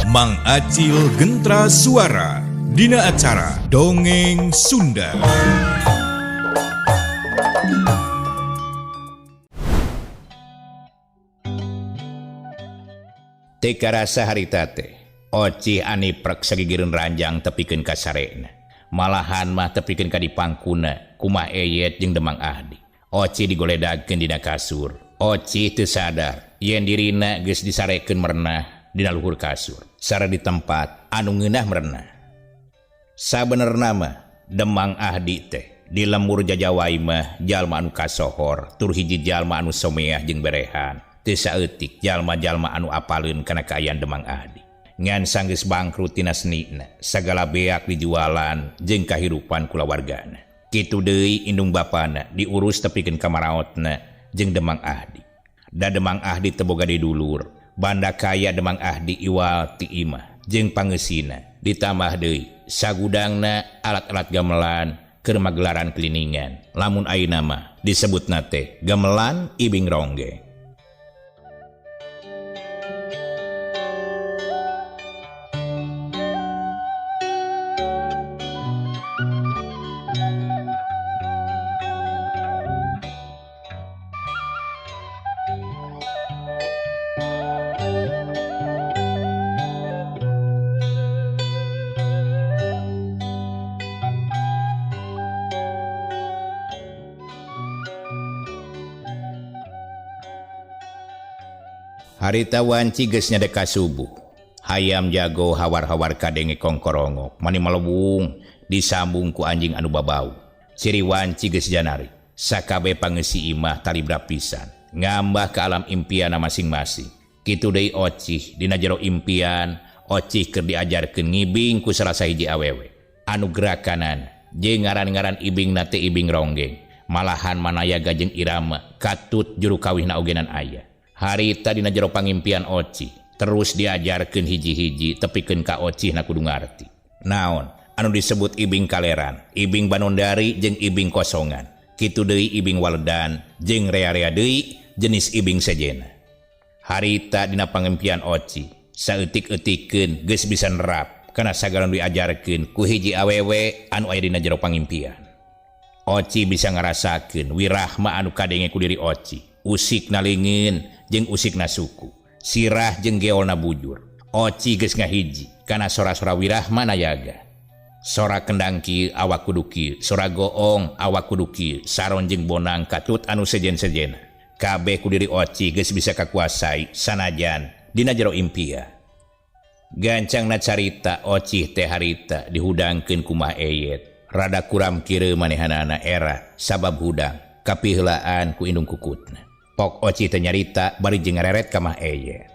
Mang Acil Gentra Suara dina acara Dongeng Sunda. Teka rasa harita teh Oci aniprek sagigireun ranjang tepikeun ka sarena. Malahan mah tepikeun ka dipangkuna kumah Eyet jeung Demang Ahdi. Oci digoledagkeun dina kasur. Oci teu sadar yen dirina geus disarekeun merenah dina luhur kasur sara di tempat anu ngeunah merenah. Sabenerna mah Demang Ahdi teh di lembur jajawai mah jalma anu kasohor tur hiji jalma anu someah jeung berehan. Teu saeutik jalma-jalma anu apaleun kana kaayaan Demang Ahdi. Ngan sanggeus bangkrut tina senina, sagala beak dijualan jeung kahirupan kulawargana. Kitu deui indung bapana diurus tepikeun ka maraotna jeung Demang Ahdi. Da Demang Ahdi teu boga didulur, banda kaya Demang Ahdi iwal ti imah jeung pangeusina. Ditambah deui sagudangna alat-alat gamelan keur magelaran kliningan. Lamun ayeuna mah disebutna teh gamelan ibing ronggeng. Harita wanci geus nyadeka subuh. Hayam jago hawar-hawar kadenge kongkorongok mani malebung disambung ku anjing anu babau. Ciri wanci geus janari. Sakabe pangeusi imah talibra pisan. Ngambah ke alam impian masing-masing. Kitu deui Oci dina jero impian. Oci keur diajarkeun ngibing ku salah sahiji awewe. Anu gerakanan jeung ngaran-ngaran ibingna teh ibing ronggeng. Malahan manayaga jeung irama katut juru kawihna ogenan aya. Harita dina jero pangimpian Oci terus diajarkeun hiji-hiji tepikeun ka Oci na kudu ngarti. Naon anu disebut ibing kaleran, ibing banondari jeung ibing kosongan. Kitu deui ibing waledan jeung rea-rea deui jenis ibing sejena. Harita dina pangimpian Oci saeutik-eutikeun geus bisa nerap kana sagala anu diajarkeun ku hiji awewe anu aya dina jero pangimpian. Oci bisa ngarasakeun wirahma anu kadenge ku diri Oci. Usik nalingeun jeung usik na suku, sirah jeung geolna bujur. Oci geus ngahiji kana sora-sora wirahma nayaga. Sora kendang kieu awak kudu kieu, sora goong awak kudu kieu, saron jeung bonang katut anu sejen-sejena. Kabeh ku diri Oci geus bisa kakuasai sanajan dina jero impian. Gancangna carita Oci teh harita dihudangkeun ku Mah Eyet. Rada kuram kireu manehanana era sabab hudang kapiheulaan ku indung kukutna. Pok Oci teh nyarita bari jeung ngareret ka Mah Eyet.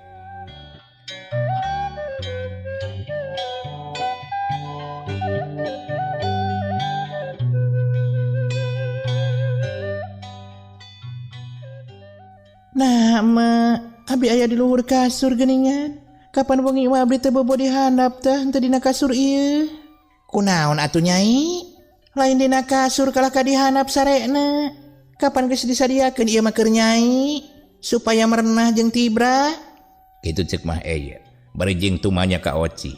Nah, abi aya di luhur kasur geuningan. Kapan wengi mah abdi teh bobo di handap teh henteu dina kasur ieu. Kunaon atuh Nyai? Lain dina kasur kalah ka di handap sarena. Kapan geus disadiakeun ieu mah keur Nyai supaya merenah jeung tibra? Kitu ceuk Mah Eyet bari jeung tumanya ka Oci.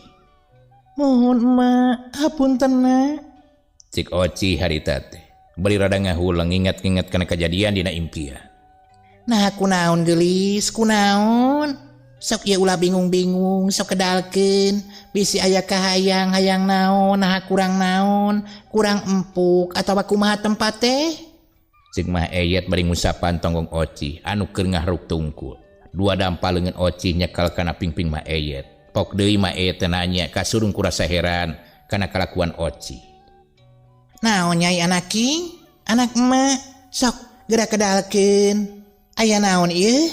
Mohon hapuntenna. Cik Oci harita teh bari rada ngahulang ingat-ingat kana kejadian dina impian. Nah kunaon geulis kunaon? Sok ieu ulah bingung-bingung sok kedalkeun bisi aya kahayang-hayang naon nah kurang naon kurang empuk atawa kumaha tempat teh? Cik Mah Eyet bari ngusapan tonggong Oci anu keur ngahruk tungkul. Dua dampaleungeun Oci nyekal kana pingping Mah Eyet. Pok deui Mah Eyet teh nanya kasurung ku rasa heran kana kalakuan Oci. Naon Nyai anak king? Anak emak sok geura kedalkeun. Aya naon ieu?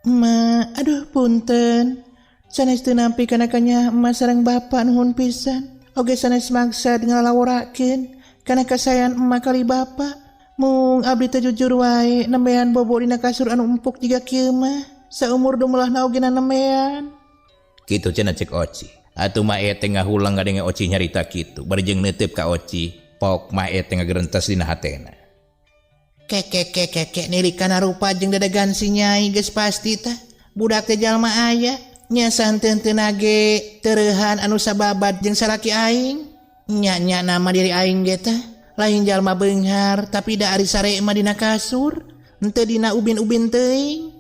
Emak, aduh punten. Sanes teu nampi kana kanya emak sareng bapa nuhun pisan. Oge sanes maksa ngalawurakeun kana kasayan emak kali bapa. Mung abdi teh jujur wae nembean bobo dina kasur anu empuk jiga kieu mah. Saumur dumelahna ogena nembean. Kitu cenah cek Oci. Atuh Mah Eyet teh ngahulang ngadenge Oci nyarita kitu. Bari jeung neuteup ka Oci, pok Mah Eyet teh ngagerentes dina hatena. Kek niri kana rupa jeung dadagan si Nyai geus pasti tah budak teh jalma aya nya santen tenage terehan anu sababat jeung salaki aing. Nya nama diri aing ge teh lain jalma beunghar tapi da ari sare mah dina kasur henteu dina ubin-ubin teuing.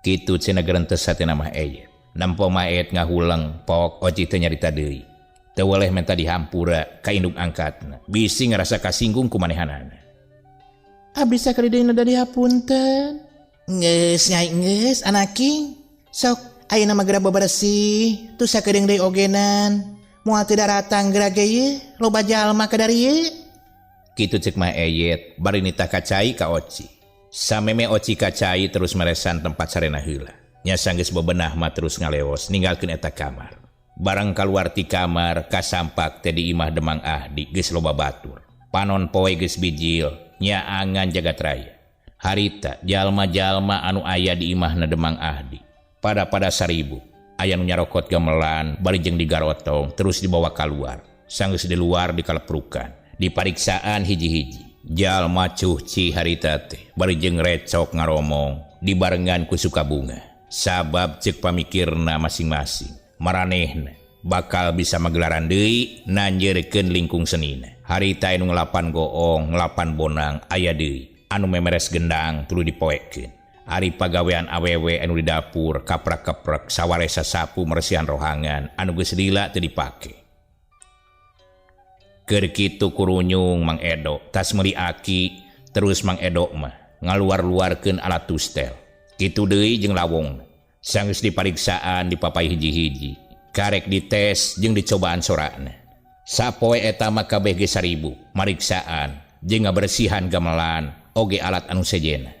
Kitu cenah gerentes satena mah Eyet. Nampo maet ngahulang pok Oci teh nyarita deui. Teu weleh menta dihampura ka induk angkatna. Bisi ngarasa kasinggung ku manehanana. Abdi sakali deui da dihapunten. Geus nyai geus anaki. Sok ayeuna mah geura bebersih tu sakedeung deui ogenan. Moal teu daratang geura ge ieu loba jalma ka dari ieu. Kitu cek mah Eyet bari nitah kacai ka Oci. Sameme Oci kacai terus meresan tempat sarena heula. Nya sanggeus bebenah mah terus ngaleos ninggalkeun eta kamar. Barang kaluar ti kamar kasampak teh di imah Demang Ahdi geus loba batur. Panon poe geus bijil nya angan jagat raya. Harita jalma-jalma anu aya di imahna Demang Ahdi pada saribu aya nu nyarokot gamelan bari jeung digarotong terus dibawa keluar. Sanggeus di luar dikaleprukan dipariksaan hiji-hiji. Jalma cuci harita teh bari jeung recok ngaromong dibarengan ku Sukabunga. Sabab cek pamikirna masing-masing maranehna bakal bisa magelaran deui nanjeurkeun lingkung senina. Harita anu ngelapan goong ngelapan bonang aya deui anu memeres gendang tuluy dipoekeun. Ari pagawean awewe anu di dapur kaprak-keprek sawaresa sapu meresihan rohangan anu geus lila teu dipake. Keur kitu kurunyung Mang Edo tas meuli aki terus Mang Edo mah ngaluar-luarkeun alat tustel. Kitu deui jeung lawongna. Sanggeus dipariksaan dipapai hiji-hiji. Karek dites jeung dicobaan sorakna. Sapoe eta mah kabeh ge 1000 mariksaan jeung ngabersihan gamelan oge alat anu sejena.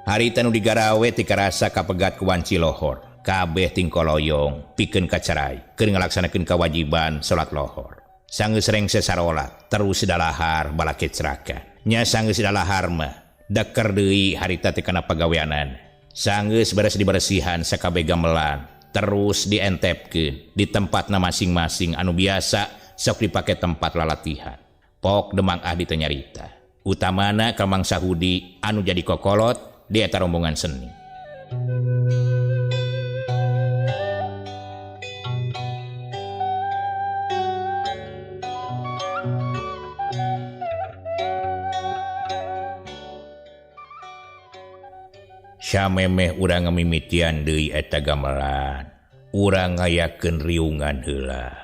Harita nu digarawe ti karasa kapegat ku wanci lohor. Kabeh tingkoloyong pikeun kacarai keur ngalaksanakeun kewajiban salat lohor. Sanggeus rengse sarolat terus dalahar balaket serakan. Nya sanggeus dalahar mah deker deui harita teh kana pagaweanan. Sanggeus beres dibersihan sakabeh gamelan terus dientepkeun di tempatna masing-masing anu biasa sok dipake tempat lalatihan. Pok Demang Ahdi teh nyarita utamana ka Mang Sahudi anu jadi kokolot di eta rombongan seni. Samemeh urang ngamimitian deui eta gamelan. Urang ngayakeun riungan heula.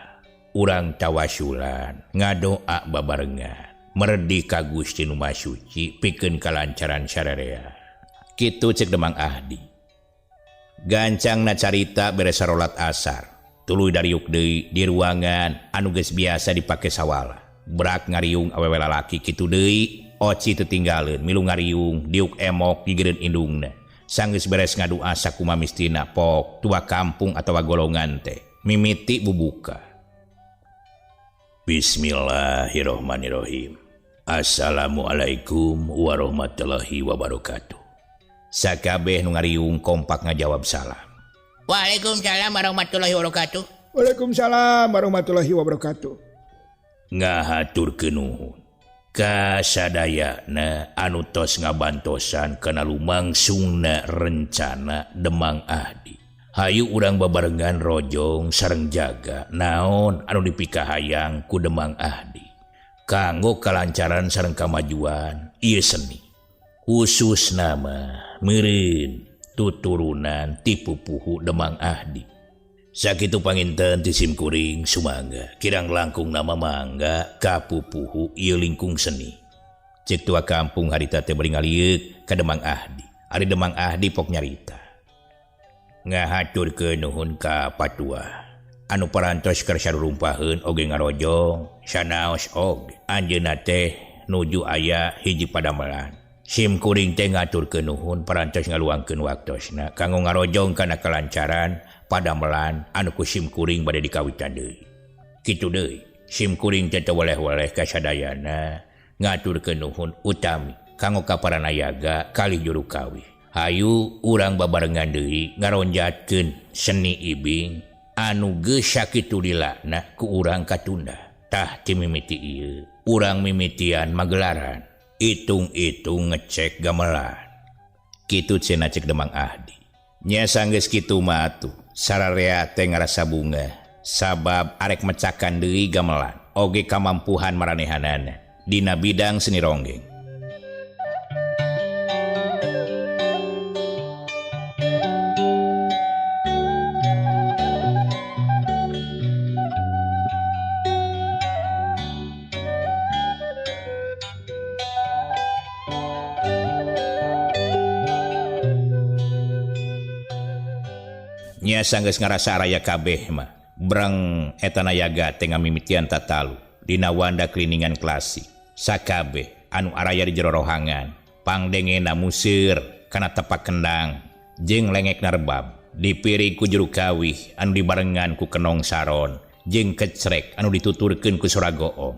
Urang tawasulan ngadoa babarengan. Merdi ka Gusti Nu Maha Suci pikeun kalancaran sararea. Kitu cek Demang Ahdi. Gancangna carita beres sarolat asar. Tuluy dariuk deui di ruangan anu geus biasa dipake sawala. Brak ngariung awewe lalaki kitu deui. Oci teu tinggaleun milu ngariung diuk emok digireun indungna. Sanggeus beres ngadua sakumaha mistina pok tua kampung atawa golongan teh mimiti bubuka. Bismillahirrahmanirrahim. Assalamualaikum warahmatullahi wabarakatuh. Sakabeh nu ngariung kompak ngajawab salam. Waalaikumsalam warahmatullahi wabarakatuh. Waalaikumsalam warahmatullahi wabarakatuh. Ngahaturkeun nuhun kasadayana anu tos ngabantosan kana lumangsungna rencana Demang Ahdi. Hayu urang babarengan rojong sareng jaga naon anu dipikahayang ku Demang Ahdi kanggo kalancaran sareng kamajuan ieu seni. Khususna mah meureun tuturunan ti pupuhu Demang Ahdi. Sakitu panginten ti simkuring sumangga kirang langkung nama mangga ka pupuhu ieu lingkung seni. Cek tua kampung harita teh bari ngalieuk ka Demang Ahdi. Ari Demang Ahdi pok nyarita. Ngahaturkeun nuhun ka patua anu parantos keur sarurumpaheun oge ngarojong sanaos oge anjeunna teh nuju aya hiji padamelan. Simkuring teh ngaturkeun nuhun parantos ngaluangkeun waktosna kanggo ngarojong kana kalancaran padamelan anu ku simkuring bade dikawitan deui. Kitu deui, simkuring teh weleh-weleh kasadayana ngaturkeun nuhun utami kanggo kaparanayaga kalih juru kawih. Hayu urang babarengan deui ngaronjatkeun seni ibing anu geus sakitu dilakna ku urang katunda. tah ti mimiti ieu urang mimitian magelaran itung-itung ngecek gamelan kitu cenah cek Demang Ahdi nya sanggeus kitu mah atuh sararea teh ngarasa bunga sabab arek mecakan deui gamelan oge kamampuhan maranehanana dina bidang seni ronggeng. Nya sanggeus ngarasa raya kabeh mah breng eta nayaga teh ngamimitian tatalu dina wanda kliningan klasik sakabeh anu araya di jero rohangan pangdengena museur kana tepak kendang jeung lengekna rebab dipiri ku juru kawih anu dibarengan ku kenong saron jeung kecrek anu dituturkeun ku sora goong.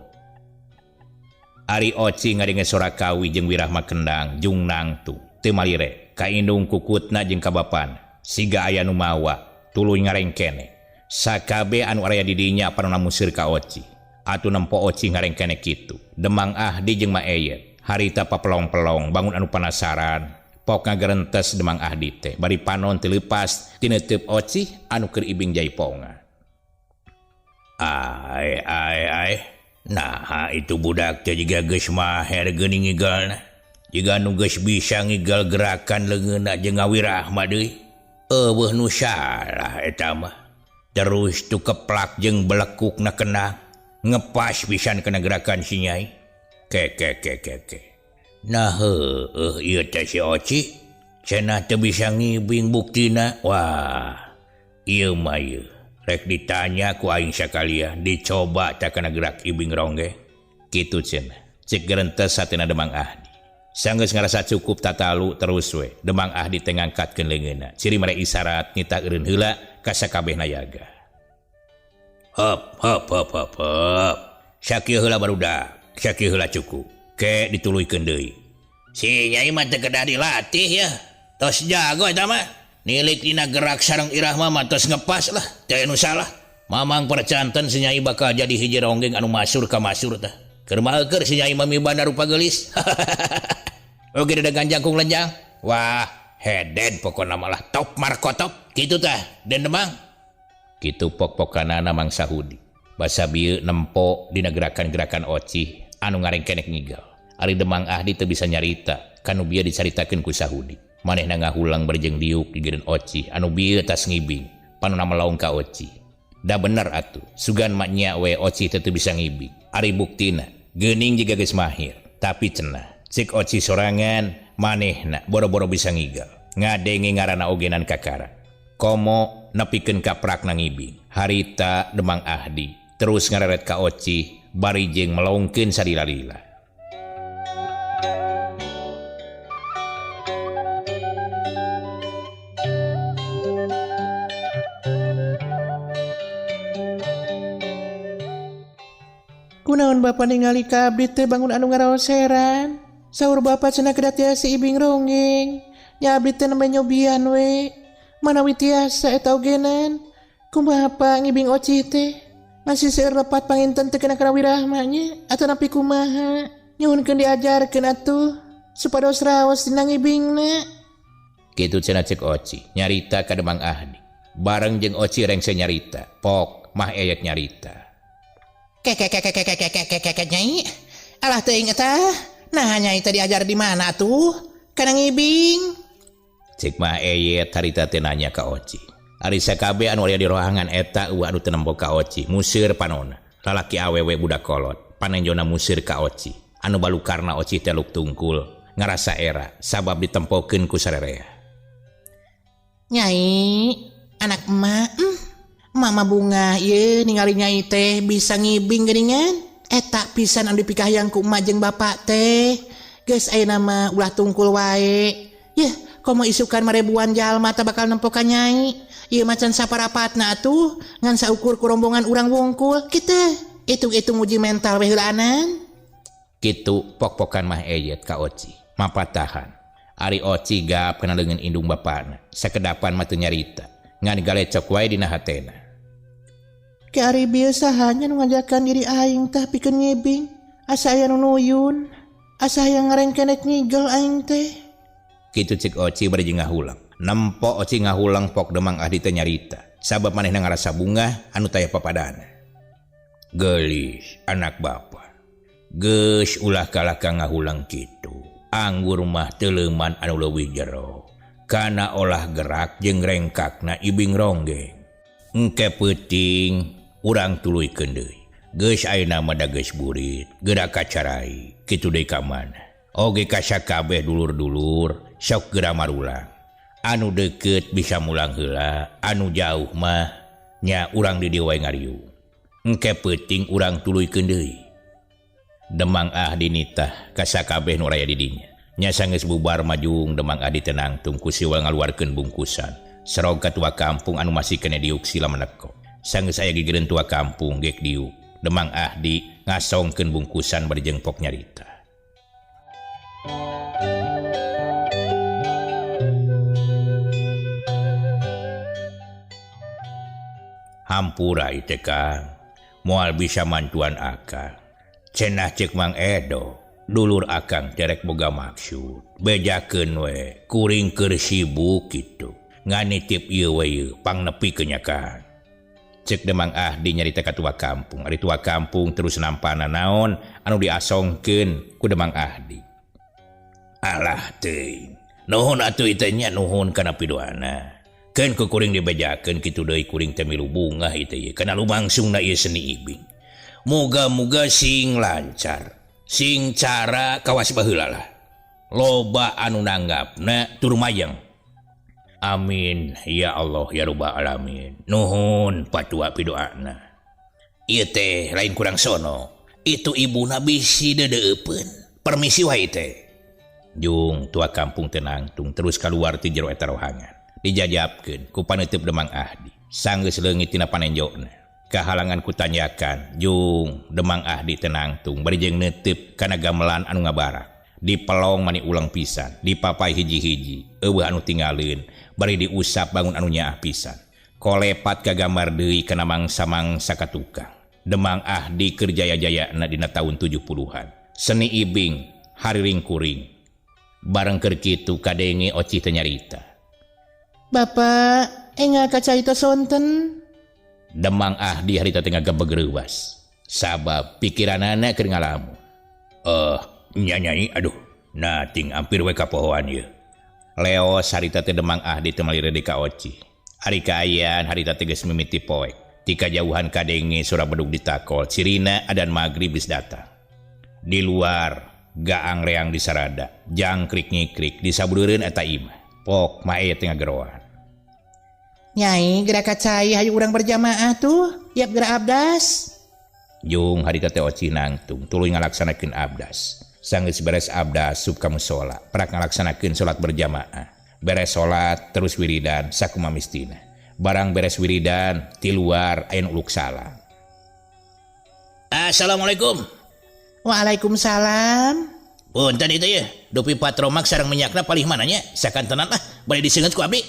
Ari Oci ngadenge sora kawih jeung wirahma kendang jung nangtu teu malire ka indung kukutna jeung ka bapana siga aya nu mawa tuluy ngarengkene sakabe anu area di dinya panonna museur ka Oci atuh nempo Oci ngarengkene kitu Demang Ahdi jeung Maeyet harita papelong-pelong bangun anu penasaran pok ngagerentes Demang Ahdi teh bari panon teu leupas tina teup Oci anu keur ibing jaipongan. Ai nah itu budak teh jiga geus maher geuning ngigalna jiga anu geus bisa ngigal gerakan leungeunna jeung ngawirahma deui. Eueuh nu salah eta mah. Terus tu keplak jeung belekukna kena ngepas pisan kena gerakan si Nyai. Ke. Nah ieu teh si Oci cenah teu bisa ngibing buktina. Wah, ieu mah ieu. Rek ditanya ku aing sakalian dicoba teh kana gerak ibing ronggeng. Kitu cenah. Cek gerentes satina Demang Ahdi. Sanggeus ngarasa cukup tatalu terus we Demang Ahdi teh ngangkatkeun leungeunna ciri mere isyarat nyita eureun heula ka sakabeh nayaga. Hop sakieu heula barudak sakieu heula cukup ke dituluykeun deui si Nyai mah teu kedah dilatih ya tos jago eta mah nilik dina gerak sareng irahma mah tos ngepas lah teu anu salah mamang percanten si Nyai bakal jadi hiji ronggeng anu masyhur ka masyhur tah keur maeukeur si Nyai mah mibana rupa geulis. Oke dagang jangkung lenjang. Wah, heden pokona malah top markotop. Kitu tah, Den Demang. Kitu pok-pokanana Mang Sahudi. Basa bieu nempo dina gerakan-gerakan Oci anu ngarengkenek ngigal. Ari Demang Ahdi teu bisa nyarita, kanu bieu dicaritakeun ku Sahudi. Manehna ngahulang barjeng diuk di geureun Oci anu bieu tas ngibing, panonna melaung ka Oci. Da bener atuh, sugan maknya we Oci teu bisa ngibing. Ari buktina, geuning jiga geus mahir, tapi cenah cik Oci sorangan manehna boro-boro bisa ngigal ngadenge ngaranna ogenan kakara komo nepikeun ka prakna ngibing harita Demang Ahdi terus ngareret ka Oci bari jeung melongkeun sadila-lila. Kunaon Bapa ningali ka abdi teh bangun anu ngaraoseran? Saur Bapa cenah kedah tiasa ibing ronggeng. Nya abdi teh nembe nyobian we. Manawi tiasa eta ogenan. Kumaha Pak ngibing Oci teh? Masih seueur lepat panginten teu kena kana wirahmanya atawa napi kumaha? Nyuhunkeun diajarkeun atuh supados raos dina ngibingna. Kitu cenah cek Oci nyarita ka Demang Ahdi. Bareng jeung Oci rengse nyarita, pok mah Eyet nyarita. Nyai. Alah teuing eta. Nah Nyai teh diajar di mana tuh? Kana ngibing. Cek mah Eyet harita teh nanya ka Oci. Ari sakabeh anu aya di rohangan eta anu teu nempo ka Oci, museur panonna. Lalaki awewe budak kolot, panenjona museur ka Oci. Anu balukarna Oci teh luk tungkul, ngarasa era sabab ditempokeun ku sarerea. Nyai, anak emak, Mama bunga ieu ningali Nyai teh bisa ngibing geuningan. Eta pisan anu dipikahayang ku emak jeung bapak teh. Geus ayeuna mah ulah tungkul wae. Yeh, komo isukan marebuan jalma teh bakal nempo ka Nyai. Ieu macan saparapatna atuh ngan saukur ku rombongan urang wungkul. Kitu, hitung-hitung uji mental we heulaanan. Kitu pok-pokan mah Eyet ka Oci. Mapatahan. Ari Oci gap kana leungeun indung bapana. Sakedapan mah teu nyarita. Ngan galecok wae dina hatena. Ke ari biasa hanya ngajakan diri aing teh pikeun ngibing. Asa aya nu nuyun. Asa aya ngarengkenek nyigel aing teh. Kitu cek Oci bari jeung ngahulang. Nempo Oci ngahulang pok Demang Ahdi teh nyarita. Sabab manehna ngarasa bunga anu taya papadana. Gelis anak bapa. Geus ulah kalaka ngahulang kitu. Anggur mah teleuman anu leuwih jero. Kana olah gerak jeung rengkakna ibing ronggeng. Engke peuting urang tuluykeun deui. Geus ayeuna mah da geus burit, geura kacarai, kitu deui ka mana. Oge ka sakabeh dulur-dulur sok geura marulang. Anu deukeut bisa mulang heula, anu jauh mah nya urang di dieu wae ngariung. Engke peuting urang tuluykeun deui. Demang Ahdi nitah ka sakabeh nu raya di dinya. Nya sanggeus bubar majung Demang Ahdi tenang tungku siwal ngaluarkeun bungkusan. Serog ka tua kampung anu masih kene diuk sila meneko. Sanggeus aya gigireun tua kampung gek diuk. Demang Ahdi ngasongkeun bungkusan bari jeung pok nyarita. Hampura ieu teh Kang, moal bisa mantuan akang. Cenah cek Mang Edo, dulur akang terek boga maksud. Bejakeun we, kuring keur sibuk kitu. Nganitip ieu we ieu pangnepikeun nya Kang. Cek Demang Ahdi nyarita ka tua kampung. Ari tua kampung terus nampana naon anu diasongkeun ku Demang Ahdi. Alah teuing, nuhun atuh ieu nya nuhun kana pidoana. Keun ku kuring dibejakeun kitu deui kuring teh milu bunga ieu teh kana lumangsungna ieu seni ibing. Moga-moga sing lancar, sing cara kawas baheula lah. Loba anu nanggapna tur mayang. Amin ya Allah ya rabbal alamin. Nuhun patua pidoana. Ieu teh lain kurang sono. Itu ibuna bisi dedeupeun. Permisi wae teh. Jung tua kampung tenang tung terus kaluar ti jero eta rohangan. Dijajabkeun ku paneuteup Demang Ahdi. Sanggeus leungit tina panenjokna. Kahalangan ku tanyakan, Jung Demang Ahdi tenang tung bari jeung neuteup kana gamelan anu ngabarak. Dipelong mani ulang pisan, dipapai hiji-hiji, eueuh anu tinggalin, bari diusap bangun anu nyaah pisan. Kolepat ka gambar deui kana mangsa-mangsa ka tukang. Demang Ahdi keur jaya-jayana dina taun 70-an. Seni ibing, hariring kuring. Bareng keur kitu kadenge Oci teh nyarita. Bapak, enggak kacaita sonten. Demang Ahdi harita tengah gebegeuwas. Sabab pikiranana keur ngalamun. Nyanyai aduh, nating hampir we ka pohoan ieu. Leos harita teh Demang Ahdi teh malire di ka Oci. Hari kaayaan harita teh geus mimiti poek. Ti kajauhan kadenge sora bedug ditakol, cirina adan magrib geus datang. Di luar gaang reang di sarada, jangkrik ngikrik disabureureun eta imah. Pok mae teh ngageroan. Nyai, gerak kacai hayu urang berjamaah tuh. Yap gerak abdas. Jung harita teh Oci nangtung tuluy ngalaksanakeun abdas. Sanggeus beres abdas sup ka mushola, prak ngalaksanakeun salat berjamaah. Beres salat terus wiridan sakumaha mistina. Barang beres wiridan ti luar aya nu uluk salam. Assalamualaikum. Waalaikumsalam. Punten itu ya, dupi patromak sareng minyakna palih mananya sakantenan lah bari diseungeut ku abdi.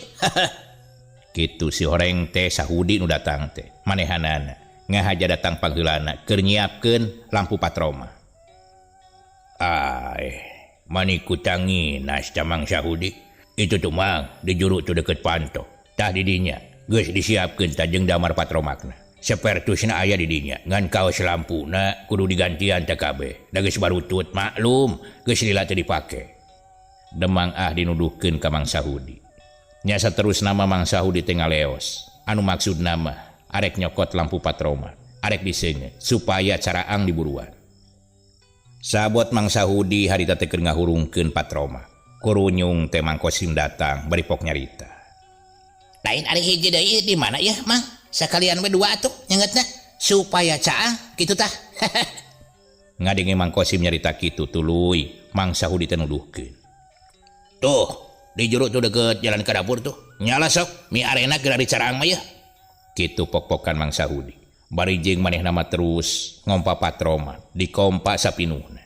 Kitu si horeng teh sahudi nu datang teh manehanana ngahaja datang pangheulana keur nyiapkeun lampu patroma. Mani kutanginas camang sahudi itu tuh mang di juru tuh deket panto tah di dinya geus disiapkeun tah jeung damar patromakna sapertusna aya di dinya ngan kaos lampuna kudu digantian teh kabeh da geus barutut maklum geus lila teu dipake. Demang Ahdi nuduhkeun ka Mang Sahudi. Nya saterus nama Mang Sahudi teh ngaleos. Anu maksud nama arek nyokot lampu patroma, arek diseungeut supaya caraang diburuan. Sabot Mang Sahudi harita teh keur ngahurungkeun patroma. Kurunyung teh Mang Kosim datang bari pok nyarita. Lain ari hiji deui di mana ya, Mang? Sakalian we dua atuh nyengetna supaya caang kitu tah. Ngadenge Mang Kosim nyarita kitu tuluy Mang Sahudi teh nuduhkeun. Tuh, di juru tuh deket jalan ke dapur tuh. Nyala sok, mi arena geura dicaraang mah ya. Kitu pok-pokan Mang Sahudi. Bari jeung maneh nama terus ngompa patroma, dikompa sapinuhna.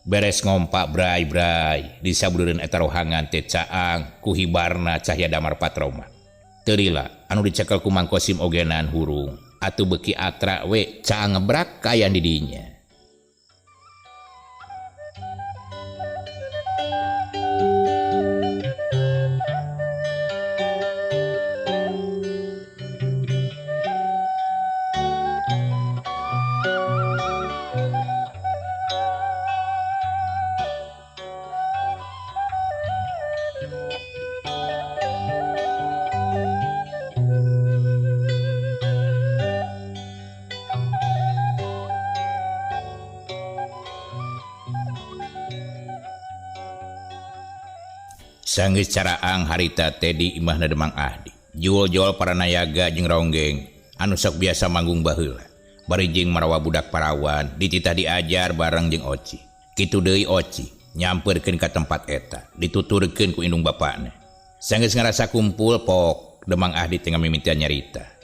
Beres ngompa bray-bray, disabureureun eta rohangan teh caang ku hibarna cahya damar patroma. Teu lila anu dicekel ku Mang Kosim ogenan hurung, atuh beki atra we ca ngebrak kayan didinya. Sanggeus caraang harita teh di imahna Demang Ahdi. Jual-jual para nayaga jeung ronggeng anu sok biasa manggung baheula. Bari jeung marawa budak parawan dititah diajar bareng jeung Oci. Kitu deui Oci nyamperkeun ka tempat eta, dituturkeun ku indung bapana. Sanggeus ngarasa kumpul pok Demang Ahdi tengah mimiti nyarita.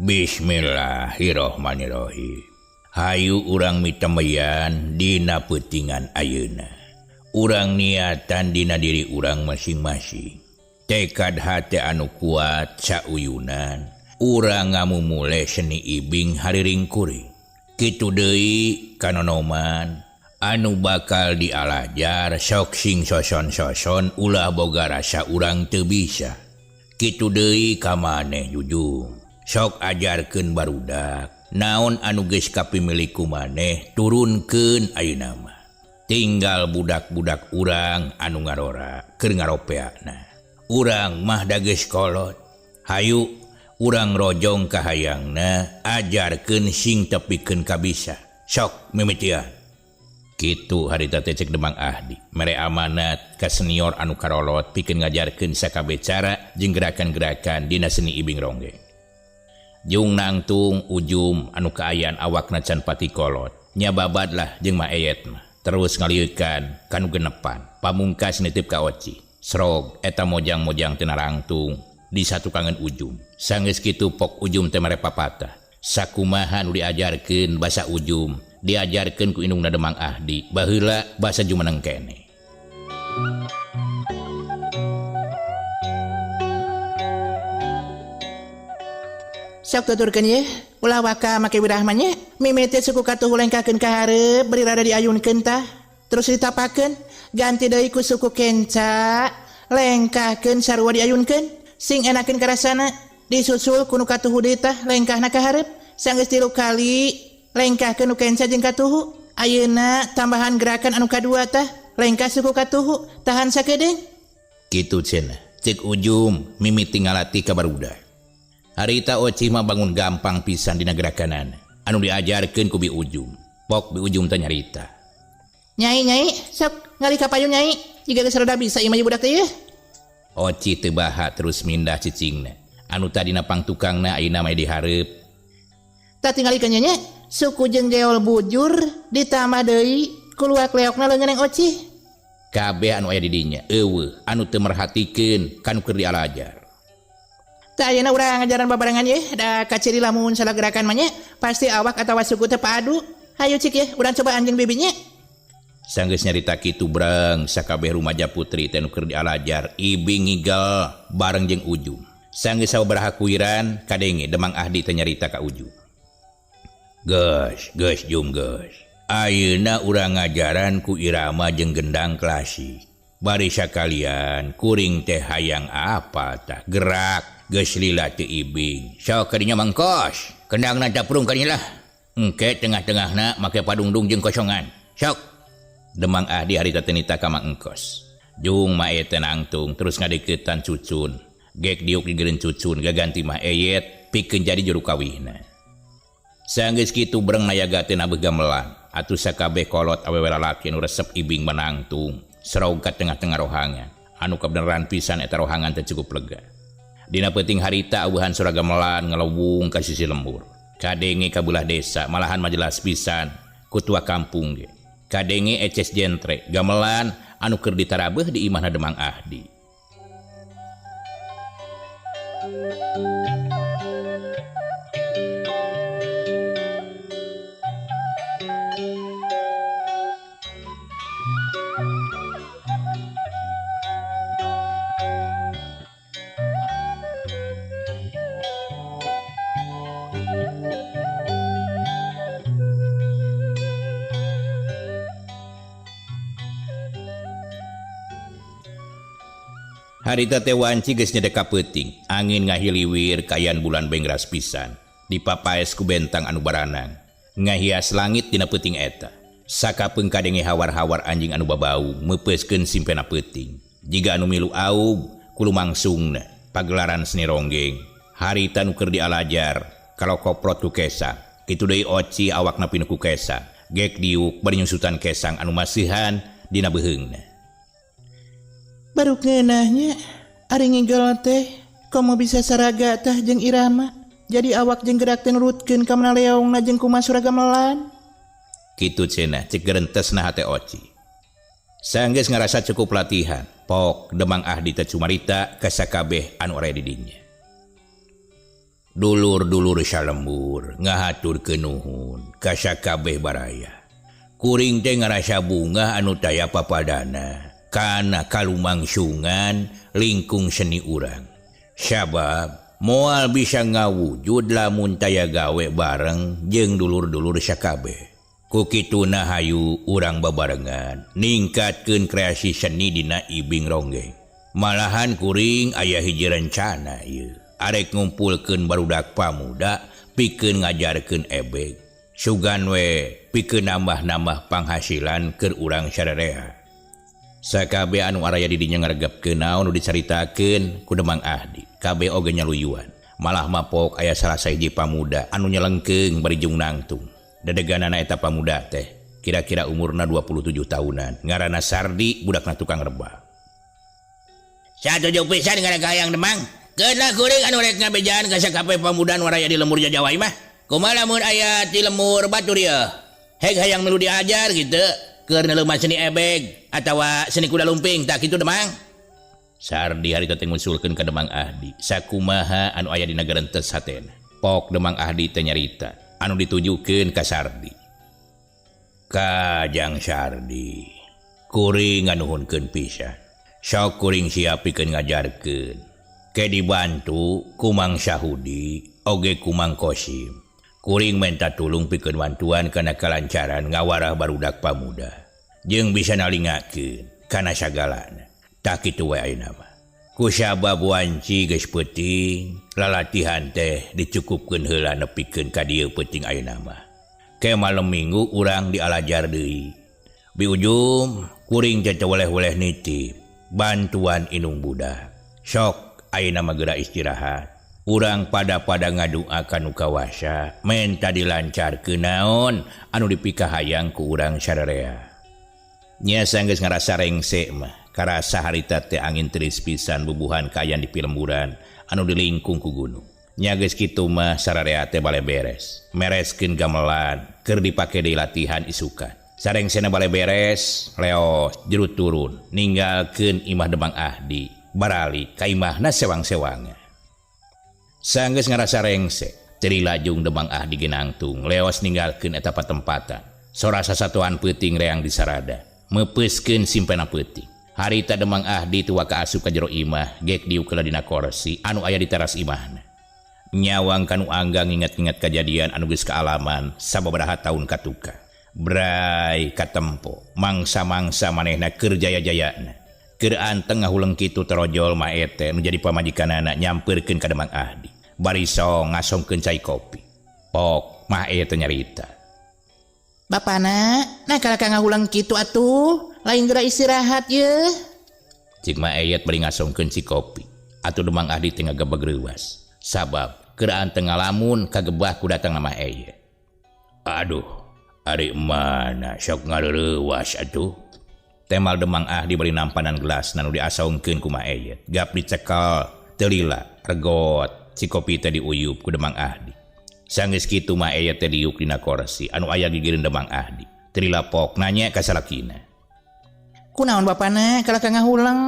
Bismillahirrahmanirrahim. Hayu urang mitameyan dina peutingan ayeuna. Urang niatan dina diri urang masing-masing. Tekad hate anu kuat sauyunan. Urang ngamumule seni ibing hariring kuring. Kitu deui kanonoman anu bakal dialajar sok sing soson-soson ulah boga rasa urang teu bisa. Kitu deui ka maneh Jujung. Sok ajarkeun barudak naon anu geus kapimiliku maneh turunkeun ayeuna mah. Tinggal budak-budak urang anu ngarora keur ngaropeana. Urang mah da geus kolot. Hayu urang rojong ka hayangna ajarkeun sing tepikeun kabisa. Sok mimitian. Kitu harita teh cek Demang Ahdi. Mere amanat ka senior anu karolot pikeun ngajarkeun sakabeh cara jeung gerakan-gerakan dina seni ibing ronggeng. Jung nangtung ujum anu kaayaan awakna can pati kolot nyababad lah jeung Maeyet mah terus ngalieukeun kanu genepan pamungkas nitip ka Oci srog eta mojang-mojang teu narangtung di satukangan ujum. Sanggeus kitu pok ujum teh mere papatah sakumaha nu diajarkeun basa ujum diajarkeun ku indungna Demang Ahdi baheula basa jumeneng keneh. Sok tuturkeun ye, ulah waka make wirahmah nya. Mimiti suku katuh lengkakeun ka hareup beri rada diayunkeun tah. Terus ditapakeun, ganti deui ku suku kenca, lengkahkeun sarua diayunkeun. Sing enakeun karasana disusul ku nu katuhu deui tah lengkahna ka hareup. Sanggeus 3 kali lengkahkeun nu kenca jeung katuhu. Ayeuna tambahan gerakan anu kadua tah lengkah suku katuhu tahan sakedeung. Kitu cenah, cek ujum mimiti ngalatih ka barudak. Harita Oci mah bangun gampang pisan dina gerakanan anu diajarkeun ku Bi Ujum. Pok Bi Ujum teh nyarita. Nyai, sok ngali ka payung nyai. Jiga geus rada bisa ieu mah budak teh ye. Oci teu baha terus mindah cicingna. Anu tadina pangtukangna ayeuna mah di hareup. Tak tinggalikeun nya suku jeung geol bujur ditambah deui ku luak-leokna leungeun Oci. Kabeh anu aya di dinya eueuh anu teu merhatikeun kanu keur dialajar. Tak ayeuna urang ngajaran babarengan ye, da kaciri lamun salah gerakan mah nya, pasti awak atawa suku teh paadu. Hayu cik ye, urang coba anjeun bibinya. Sanggeus nyarita kitu brang sakabeh rumaja putri teh nu keur dialajar ibing ngigel bareng jeung Ujum. Sanggeus sabaraha kuiran kadenge Demang Ahdi teh nyarita ka Ujum. Geus Jum geus. Ayeuna urang ngajaran ku irama jeung gendang klasik. Bari sakalian kuring teh hayang apa tah gerak geus lila teu ibing. Sok kadinya mangkos. Kendangna caprung kadinya lah. Engke tengah-tengahna make padungdung jeung kosongan. Sok. Demang Ahdi harita teh nita ka Mang Engkos. Jung mae teh nangtung terus ngadeuketan cucun. Gek diuk digeureun cucun gaganti mah Eyet pikeun jadi juru kawihna. Sanggeus kitu breng nayaga teh nabeuh gamelan. Atuh sakabeh kolot awewe lalaki nu resep ibing menangtung. Serog ka tengah-tengah rohangan. Anu kabeneran pisan eta rohangan teh cukup lega. Dina peuting harita aweuhan surah gamelan ngelewung ka sisi lembur. Kadenge ka belah desa malahan majelas pisan ku tua kampung ge. Kadenge eces jentre gamelan anu keur ditarabeuh di imahna Demang Ahdi. Harita teh wanci geus nyedeka peuting, angin ngahiliwir kayan bulan bengras pisan, dipapaes ku bentang anu baranang, ngahias langit dina peuting eta. Sakapeung kadenge hawar-hawar anjing anu babau meupeskeun simpena peuting. Jiga anu milu aub ku lumangsungna pagelaran seni ronggeng. Harita nu keur dialajar kalau koprot ku kesang, kitu deui oci awakna pinu ku kesang, gek diuk bari nyusutan kesang anu masihan dina beheungna. Baru ngeunahnya ari ngigol teh komo bisa saraga tah jeung irama jadi awak jeung gerak teh nurutkeun ka manaleongna jeung kumaha suragamelan. Kitu cenah cek gerentesna hate oci. Sanggeus ngarasa cukup latihan, pok Demang Ahdi teh cumarita ka sakabeh anu aya di dinya. Dulur-dulur salembur ngahaturkeun nuhun ka sakabeh baraya. Kuring teh ngarasa bunga anu taya papadana kana kalumangsungan lingkung seni urang. Sabab moal bisa ngawujud lamun taya gawe bareng jeung dulur-dulur sakabeh. Ku kituna hayu urang babarengan ningkatkeun kreasi seni dina ibing ronggeng. Malahan kuring aya hiji rencana ieu. Arek ngumpulkeun barudak pamuda pikeun ngajarkeun ebeg. Sugan we pikeun nambah-nambah panghasilan keur urang sararea. Sakabeh anu araya di dinya ngaregepkeun naon nu dicaritakeun ku Demang Ahdi, kabeh oge nyaluyuan. Malah mapok aya salah sahiji pamuda anu nyelengkeung bari jeung nangtung. Dadeganana eta pamuda teh kira-kira umurna 27 tahunan, ngaranna Sardi, budakna tukang rebah. Satuju pisan kana hayang Demang, keunlah kuring anu rek ngabejaan ka sakabeh pamuda anu araya di lembur Jawa mah. Kumaha lamun aya di lembur batur ieu? Heg hayang milu diajar kitu. Keur naleumah seni ebeg atawa seni kuda lumping tak kitu Demang. Sardi harita teh ngusulkeun ka Demang Ahdi sakumaha anu aya dina gerentes hatena. Pok Demang Ahdi teh nyarita anu ditujukeun ka Sardi. Kajang Sardi, kuring nganuhunkeun pisan. Sok kuring siap pikeun ngajarkeun. Ke dibantu ku Mang Syahudi oge ku Mang Kosim. Kuring minta tulung pikeun bantuan kana kalancaran ngawarah barudak pamuda. Jeung bisa nalingakeun kana sagalana. Tak kitu we ayeuna mah. Ku sabab wanci geus peuting, lalatihan teh dicukupkeun heula nepikeun ka dieu peuting ayeuna mah. Ke malem Minggu urang dialajar deui. Bi ujung kuring teh weleh-weleh nitip bantuan inung budak. Sok ayeuna mah geura istirahat. Urang pada ngadoa kanu kawasa menta dilancarkeun naon anu dipikahayang ku urang sararea. Nya sanggeus ngarasa rengse mah karasa harita teh angin teuris pisan bubuhan kayan di pilemburan anu dilingkung ku gunung. Nya geus kitu mah sararea teh bale beres. Mereskeun gamelan keur dipake deui latihan isukan. Sarengsena bale beres, leos jerut turun ninggalkeun imah Demang Ahdi barali ka imahna sewang-sewangna. Sanggeus ngarasa rengse, teu lajung Demang Ahdi ginangtung, leos ninggalkeun eta patempatan. Sora sasatuan peuting reang disarada, meupeuskeun simpena peuting. Harita Demang Ahdi tuwa ka asup ka jero imah, gek diuk heula dina kursi anu aya di teras imahna. Nyawang kanu anggang inget-inget kajadian anu geus kaalaman sababaraha taun katuka. Bray katempo, mangsa-mangsa manehna keur jaya-jayana. Keur anteng ngahuleng kitu terojol maete nu jadi pamajikanana nyampeurkeun ka Demang Ahdi. Bari song ngasongkeun cai kopi. Pok mah eta nyarita. Bapana, nah kalau ngahulang kitu atuh, lain geura istirahat ye. Cik mah ayat bari ngasongkeun ci kopi. Atuh Demang Ahdi teh ngagebeg reuwas. Sabab keur anteng ngalamun kagebah ku datang mah ayat. Aduh, ari mana sok ngareurewas atuh. Temal Demang Ahdi bari nampanan gelas nanu diasaungkeun ku Maeyet. Gap dicekel, telila, regot, si kopi teh diuyup ku Demang Ahdi. Sanggeus kitu Maeyet teh diuk dina kursi anu aya gigireun Demang Ahdi. Telila pok nanya ka salakina. Kunaon bapana kalau ngahulang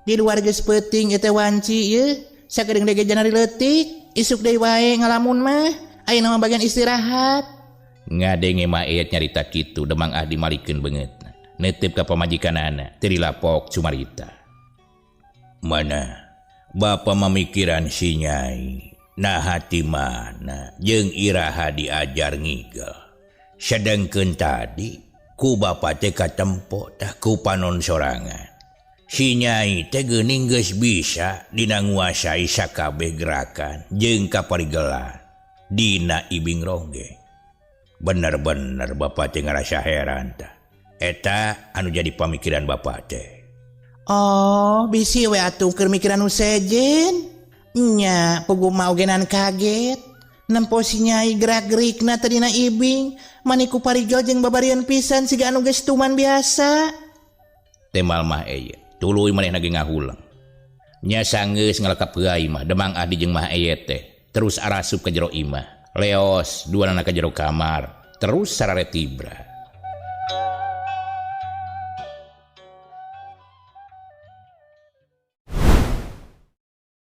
di luar geus peuting eta wanci ye. Sakedeung dege janari leutik, isuk deui wae ngalamun mah ayeuna mah bagian istirahat. Ngadenge Maeyet nyarita kitu Demang Ahdi malikeun beungeut. Netep ka pamajikanana teu dilapok cumarita. Mana bapa mamikiran si Nyai nah hati mana jeung iraha diajar ngigel. Sedengkeun tadi ku bapa teh katempo tah ku panon sorangan. si Nyai teh geuning geus bisa dina nguasai sakabeh gerakan jeung kaparigelan dina Ibing Ronggeng. Bener-bener Bapak teh ngarasa heran tah. Eta anu jadi pamikiran Bapak teh. Oh, bisi we atuh keur mikiran nu sejen. Nya, pugu mau genan kaget. Nempo si Nyai gerak-gerikna teh dina Ibing, maniku parigel jeung babarian pisan siga anu geus tuman biasa. Temal mah eye, tuluy manehna ge ngahulang. Nya sanggeus ngalekap gai mah demang adi jeung mah eye teh. Terus arasup ka jero imah. Leos duanana ka jero kamar, terus sarare tibra.